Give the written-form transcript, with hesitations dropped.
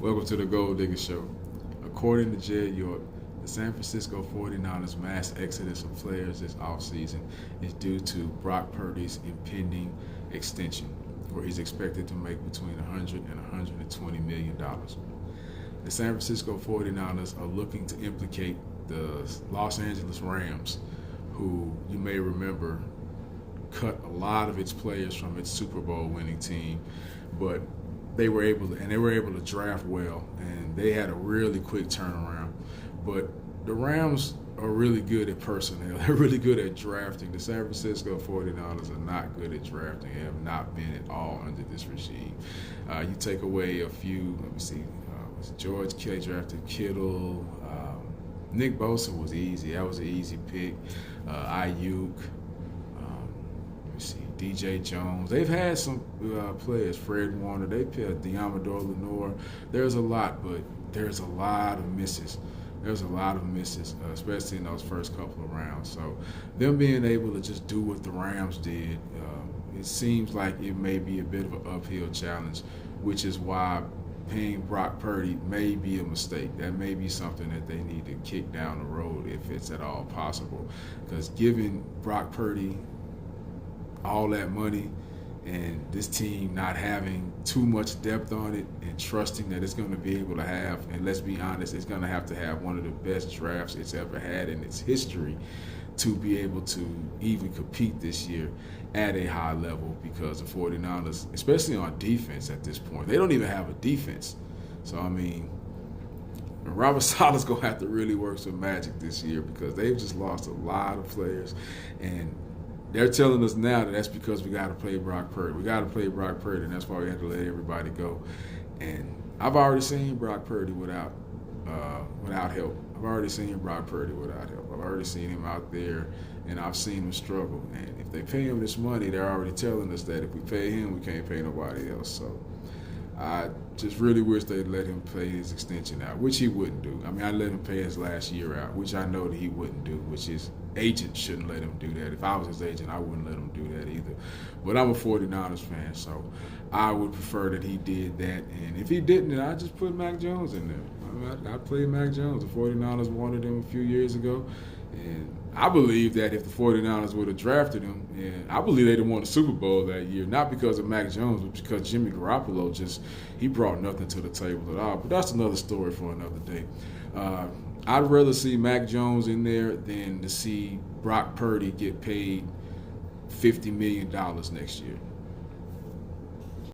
Welcome to the Gold Digger Show. According to Jed York, the San Francisco 49ers mass exodus of players this offseason is due to Brock Purdy's impending extension, where he's expected to make between $100 and $120 million. The San Francisco 49ers are looking to implicate the Los Angeles Rams, who you may remember cut a lot of its players from its Super Bowl winning team, but they were able to draft well, and they had a really quick turnaround. But the Rams are really good at personnel. They're really good at drafting. The San Francisco 49ers are not good at drafting and have not been at all under this regime. You take away a few, let me see, George Kelly drafted Kittle. Nick Bosa was easy. That was an easy pick. Ayuk. DJ Jones. They've had some players, Fred Warner. They picked Deommodore Lenoir. There's a lot, but there's a lot of misses. There's a lot of misses, especially in those first couple of rounds. So them being able to just do what the Rams did, it seems like it may be a bit of an uphill challenge, which is why paying Brock Purdy may be a mistake. That may be something that they need to kick down the road if it's at all possible. Because giving Brock Purdy all that money and this team not having too much depth on it and trusting that it's going to be able to have, and let's be honest, it's going to have one of the best drafts it's ever had in its history to be able to even compete this year at a high level, because the 49ers, especially on defense at this point, they don't even have a defense. So, I mean, Robert Saleh's going to have to really work some magic this year, because they've just lost a lot of players, and they're telling us now that that's because we got to play Brock Purdy. We got to play Brock Purdy, and that's why we had to let everybody go. And I've already seen Brock Purdy without help. I've already seen Brock Purdy without help. I've already seen him out there, and I've seen him struggle. And if they pay him this money, they're already telling us that if we pay him, we can't pay nobody else. So I just really wish they'd let him play his extension out, which he wouldn't do. I mean, I let him pay his last year out, which I know that he wouldn't do, which his agent shouldn't let him do that. If I was his agent, I wouldn't let him do that either. But I'm a 49ers fan, so I would prefer that he did that. And if he didn't, then I'd just put Mac Jones in there. I mean, I'd play Mac Jones. The 49ers wanted him a few years ago. And I believe that if the 49ers would have drafted him, and I believe they'd have won the Super Bowl that year, not because of Mac Jones, but because Jimmy Garoppolo he brought nothing to the table at all. But that's another story for another day. I'd rather see Mac Jones in there than to see Brock Purdy get paid $50 million next year.